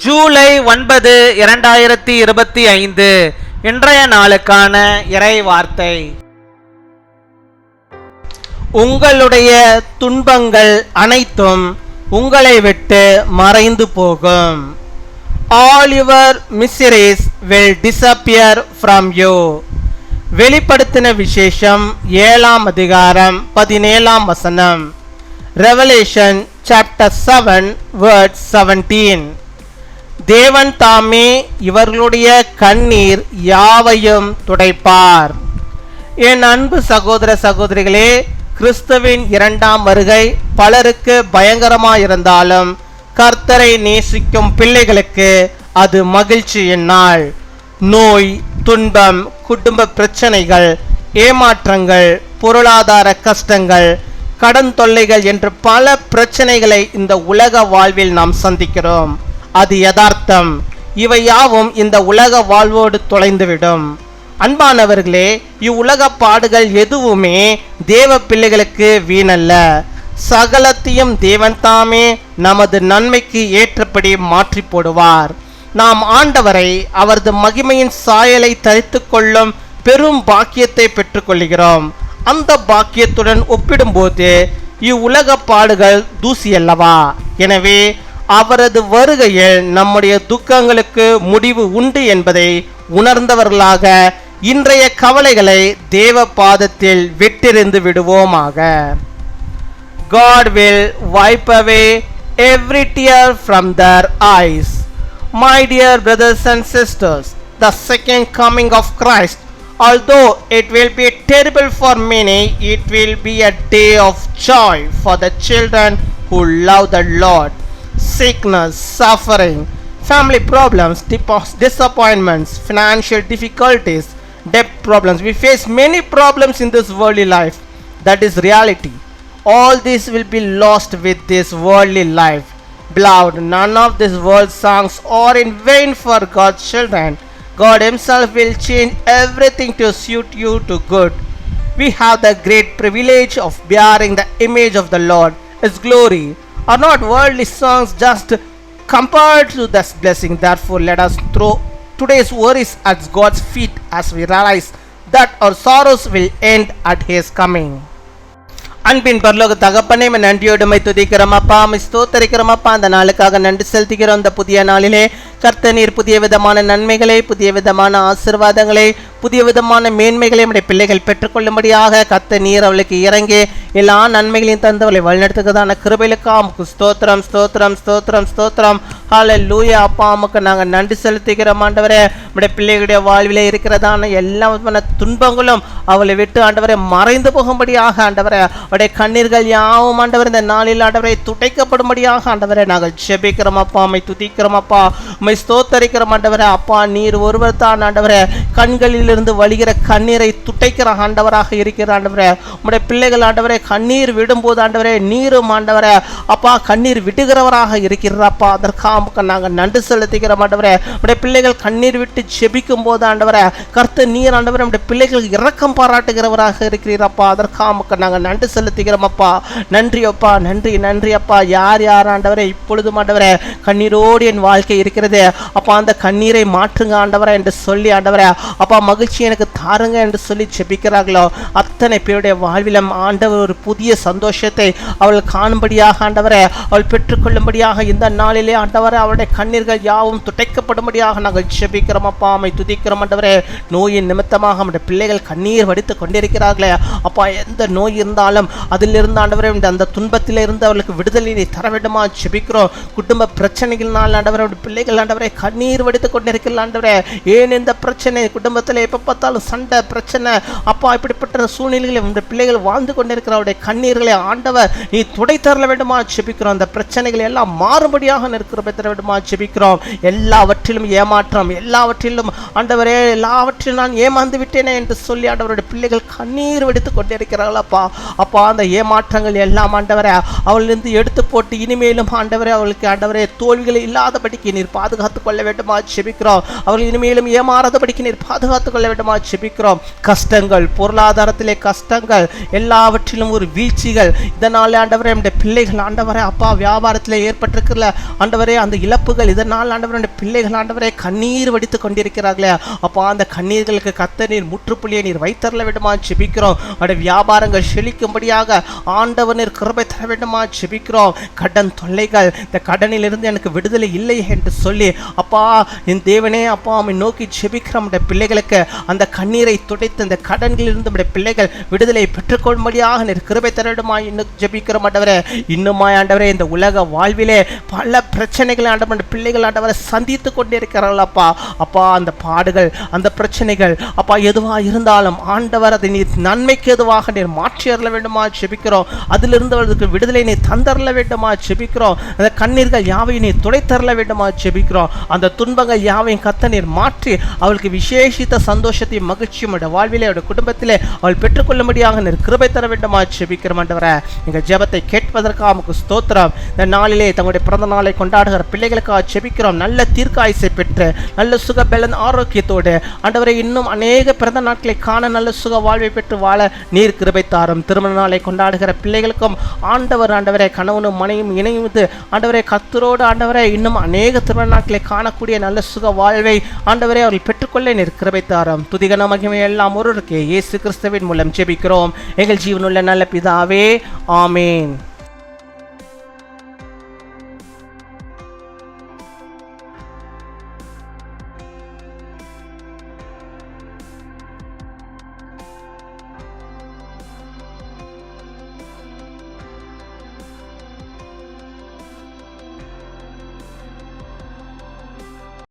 ஜூலை 9, 2025 இன்றைய நாளுக்கான இறை வார்த்தை. உங்களுடைய துன்பங்கள் அனைத்தும் உங்களை விட்டு மறைந்து போகும். All your miseries will disappear from you. வெளிப்படுத்தின விசேஷம் 7ஆம் அதிகாரம் 17ஆம் வசனம். Revelation chapter 7 verse 17. தேவன் தாமே இவர்களுடைய கண்ணீர் யாவையும் துடைப்பார். என் அன்பு சகோதர சகோதரிகளே, கிறிஸ்துவின் இரண்டாம் வருகை பலருக்கு பயங்கரமாயிருந்தாலும் கர்த்தரை நேசிக்கும் பிள்ளைகளுக்கு அது மகிழ்ச்சியின் நாள். நோய், துன்பம், குடும்ப பிரச்சனைகள், ஏமாற்றங்கள், பொருளாதார கஷ்டங்கள், கடன் தொல்லைகள் என்று பல பிரச்சனைகளை இந்த உலக வாழ்வில் நாம் சந்திக்கிறோம். அது யதார்த்தம். இவை யாவும் இந்த உலக வாழ்வோடு தொலைந்துவிடும். அன்பானவர்களே, இவ்வுலக பாடுகள் எதுவுமே தேவ பிள்ளைகளுக்கு வீணல்ல. சகலத்தையும் தேவன் தாமே நமது நன்மைக்கு ஏற்றபடி மாற்றி போடுவார். நாம் ஆண்டவரை அவரது மகிமையின் சாயலை தரித்து கொள்ளும் பெரும் பாக்கியத்தை பெற்றுக்கொள்கிறோம். அந்த பாக்கியத்துடன் ஒப்பிடும்போது இவ்வுலக பாடுகள் தூசி அல்லவா? எனவே அவரது வருகையில் நம்முடைய துக்கங்களுக்கு முடிவு உண்டு என்பதை உணர்ந்தவர்களாக இன்றைய கவலைகளை தேவ பாதத்தில் விட்டெறிந்து விடுவோமாக. God will wipe away every tear from their eyes. My dear brothers and sisters, the second coming of Christ, although it will be terrible for many, it will be a day of joy for the children who love the Lord. Sickness, suffering, family problems, disappointments, financial difficulties, debt problems. We face many problems in this worldly life. That is reality. All this will be lost with this worldly life. Beloved, none of this world's songs are in vain for God's children. God himself will change everything to suit you to good. We have the great privilege of bearing the image of the Lord. His glory are not worldly songs just compared to this blessing. Therefore, let us throw today's worries at God's feet as we realize that our sorrows will end at his coming. அன்பின் பரலோக தகப்பனே, நன்றியோடுமை துதிக்கிறோம் அப்பா, ஸ்தோத்தரிக்கிறோம் அப்பா. அந்த நாளுக்காக நன்றி செலுத்துகிறோம். இந்த புதிய நாளிலே கர்த்தர் நீர் புதிய விதமான நன்மைகளை, புதிய விதமான ஆசீர்வாதங்களை, புதிய விதமான மேன்மைகளை நம்முடைய பிள்ளைகள் பெற்றுக்கொள்ளும்படியாக கர்த்தர் நீர் அவளுக்கு இறங்கி எல்லா நன்மைகளையும் தந்தவளை வழிநடத்துக்கிறதான கிருபைகளுக்காக உமக்கு ஸ்தோத்திரம் ஸ்தோத்திரம் ஸ்தோத்திரம் ஸ்தோத்திரம். ஹல்லேலூயா அப்பா, உமக்கு நாங்கள் நன்றி செலுத்துகிறோம் ஆண்டவரே. நம்முடைய பிள்ளைகளுடைய வாழ்விலே இருக்கிறதான எல்லா விதமான துன்பங்களும் அவளை விட்டு ஆண்டவரை மறைந்து போகும்படியாக ஆண்டவரை அவருடைய கண்ணீர்கள் யாவும் ஆண்டவர் இந்த நாளில் ஆண்டவரை துடைக்கப்படும்படியாக ஆண்டவரை நாங்கள் ஜெபிக்கிறோம் அப்பா. உம்மை துதிக்கிறோம் அப்பா, உம்மை ஸ்தோத்தரிக்கிறோம் ஆண்டவரே. அப்பா, நீர் ஒருவர் தான் ஆண்டவரே கண்களிலிருந்து வழிகிற கண்ணீரை துடைக்கிற ஆண்டவராக இருக்கிற ஆண்டவரே. உம்முடைய பிள்ளைகள் ஆண்டவரே கண்ணீர் விடும்போது ஆண்டவரே நீரும் ஆண்டவரே அப்பா கண்ணீர் விடுகிறவராக இருக்கிறப்பா. அதற்காக நாங்கள் நன்றி செலுத்துகிறோம் ஆண்டவரே. உம்முடைய பிள்ளைகள் கண்ணீர் விட்டு ஜெபிக்கும் போது ஆண்டவரே கர்த்தர் நீர் ஆண்டவரே நம்முடைய பிள்ளைகளுக்கு இரக்கம் பாராட்டுகிறவராக இருக்கிறீரப்பா. அதற்காக நாங்கள் நன்றி செலுத்துகிறோம் அப்பா. நன்றி அப்பா, நன்றி நன்றி அப்பா. யார் யார் ஆண்டவரே இப்பொழுதும் ஆண்டவரே கண்ணீரோடு என் வாழ்க்கை இருக்கிறது அப்பா, அந்த கண்ணீரை மாற்றுங்க ஆண்டவரே என்று சொல்லி ஆண்டவரே அப்பா மகிழ்ச்சி எனக்கு தாருங்க என்று சொல்லி ஜெபிக்கிறார்களோ அத்தனை பேருடைய வாழ்விலும் ஆண்டவர் ஒரு புதிய சந்தோஷத்தை அவள் காணும்படியாக ஆண்டவரே அவள் பெற்றுக்கொள்ளும்படியாக இந்த நாளிலே ஆண்டவரே அவளுடைய கண்ணீர்கள் யாவும் துடைக்கப்படும்படியாக நாங்கள் ஜெபிக்கிறோம் அப்பா. அம்மை துதிக்கிறோம் ஆண்டவரே. நோயின் நிமித்தமாக நம்முடைய பிள்ளைகள் கண்ணீர் வடித்து கொண்டிருக்கிறார்களே அப்பா, எந்த நோய் இருந்தாலும் அதிலிருந்து ஆண்டவரே அந்த துன்பத்தில் இருந்து அவளுக்கு விடுதலை தர வேண்டுமா ஜெபிக்கிறோம். குடும்ப பிரச்சனைகள்னால் ஆண்டவரே பிள்ளைகள் ஆண்டவரே கண்ணீர் வடித்து கொண்டிருக்கிறார் ஆண்டவரே. ஏன் இந்த பிரச்சனை குடும்பத்தில் எப்போ பார்த்தாலும் சண்டை பிரச்சனை அப்பா, இப்படிப்பட்ட சூழ்நிலைகளில் இந்த பிள்ளைகள் வாழ்ந்து கொண்டிருக்கிற அவருடைய கண்ணீர்களை ஆண்டவர் நீ துடை தர வேண்டுமா ஜெபிக்கிறோம். அந்த பிரச்சனைகள் எல்லாம் மாறுபடியாக நிற்கிற தர வேண்டுமா ஜெபிக்கிறோம். எல்லாவற்றிலும் ஏமாற்றம், எல்லாவற்றிலும் ஆண்டவரே எல்லாவற்றிலும் நான் ஏமாந்து விட்டேனே என்று சொல்லி ஆண்டவருடைய பிள்ளைகள் கண்ணீர் வெடித்து கொண்டிருக்கிறார்களப்பா. அப்பா, அந்த ஏமாற்றங்கள் எல்லாம் ஆண்டவரே அவளிருந்து எடுத்து போட்டு இனிமேலும் ஆண்டவரே அவளுக்கு ஆண்டவரே தோல்விகளை இல்லாதபடிக்கு நீர் பாதுகாத்துக் கொள்ள வேண்டுமா ஜெபிக்கிறோம். அவர்கள் இனிமேலும் ஏமாறாதபடிக்கு நீர் பாதுகாத்துக் கொள்ள வேண்டுமா ஜெபிக்கிறோம். கஷ்டங்கள், பொருளாதாரத்திலே கஷ்டங்கள், எல்லாவற்றிலும் ஒரு வீழ்ச்சிகள், இதனாலே ஆண்டவரே நம்முடைய பிள்ளைகள் ஆண்டவரே அப்பா வியாபாரத்தில் ஏற்பட்டிருக்கிற ஆண்டவரே அந்த இழப்புகள் இதனால் ஆண்டவருடைய பிள்ளைகள் ஆண்டவரை கண்ணீர் வடித்து கொண்டிருக்கிறார்களே அப்பா, அந்த கண்ணீர்களுக்கு கர்த்தர் நீர் முற்றுப்புள்ளியை நீர் வைத்தரல வேண்டுமா ஜெபிக்கிறோம். அவருடைய வியாபாரங்கள் செழிக்கும்படியாக ஆண்டவர் நீர் கிருபை தர வேண்டுமா ஜெபிக்கிறோம். கடன் தொல்லைகள், இந்த கடனில் இருந்து எனக்கு விடுதலை இல்லை என்று சொல்லி அப்பா என் தேவனே அப்பா அம்மை நோக்கி ஜெபிக்கிற நம்முடைய பிள்ளைகளுக்கு அந்த கண்ணீரை துடைத்து இந்த கடன்களிலிருந்து நம்முடைய பிள்ளைகள் விடுதலை பெற்றுக்கொள்ளும்படியாக நீர் கிருபை தர வேண்டுமா இன்னும் ஜெபிக்கிறோம் ஆண்டவரே. இன்னுமாய் ஆண்டவரே இந்த உலக வாழ்விலே பல பிரச்சனைகளை ஆண்டவர் பிள்ளைகள் ஆண்டவரை சந்தித்து கொண்டே இருக்கிறார்கள் அப்பா. அப்பா அந்த பாடுகள் அந்த பிரச்சனைகள் அப்பா எதுவாக இருந்தாலும் ஆண்டவர் அதை நீர் நன்மைக்கு எதுவாக நீர் மாற்றி அருள வேண்டுமா ஜெபிக்கிறோம். அதிலிருந்து அவர்களுக்கு விடுதலை நீர் தந்தரல வேண்டுமா ஜெபிக்கிறோம். அந்த கண்ணீர்கள் யாவையும் நீர் துடைத்தரல வேண்டுமா ஜெபிக்கிறோம். அந்த துன்பங்கள் யாவையும் கர்த்தர் நீர் மாற்றி அவளுக்கு விசேஷித்த சந்தோஷத்தையும் மகிழ்ச்சியும் வாழ்விலே அவருடைய குடும்பத்திலே அவள் பெற்றுக்கொள்ளும்படியாக நீர் கிருபை தர வேண்டுமா ஜெபிக்கிறோம் ஆண்டவரே. எங்கள் ஜெபத்தை கேட்பதற்காக நமக்கு ஸ்தோத்திரம். இந்த நாளிலே தங்களுடைய பிறந்த நாளை கொண்டாடுகிற பிள்ளைகளுக்காக ஜெபிக்கிறோம். நல்ல தீர்க்காயுசை பெற்று நல்ல சுக பலன் ஆரோக்கியத்தோடு ஆண்டவரை இன்னும் அநேக பிறந்த நாட்களை காண நல்ல சுக வாழ்வை பெற்று வாழ நீர் கிருபை தாரும். திருமண நாளை கொண்டாடுகிற பிள்ளைகளுக்கும் ஆண்டவரை கணவனும் மனையும் இணைந்து ஆண்டவரை கர்த்தரோடு ஆண்டவரை இன்னும் அநேக திருமண நாட்களை காணக்கூடிய நல்ல சுக வாழ்வை ஆண்டவரை அவர்கள் பெற்றுக்கொள்ள நீர் கிருபை தாரும். துதிகன மகிமை எல்லாம் ஒருவருக்கே இயேசு கிறிஸ்துவின் மூலம் ஜெபிக்கிறோம் எங்கள் ஜீவனுள்ள நல்ல பிதாவே, ஆமேன்.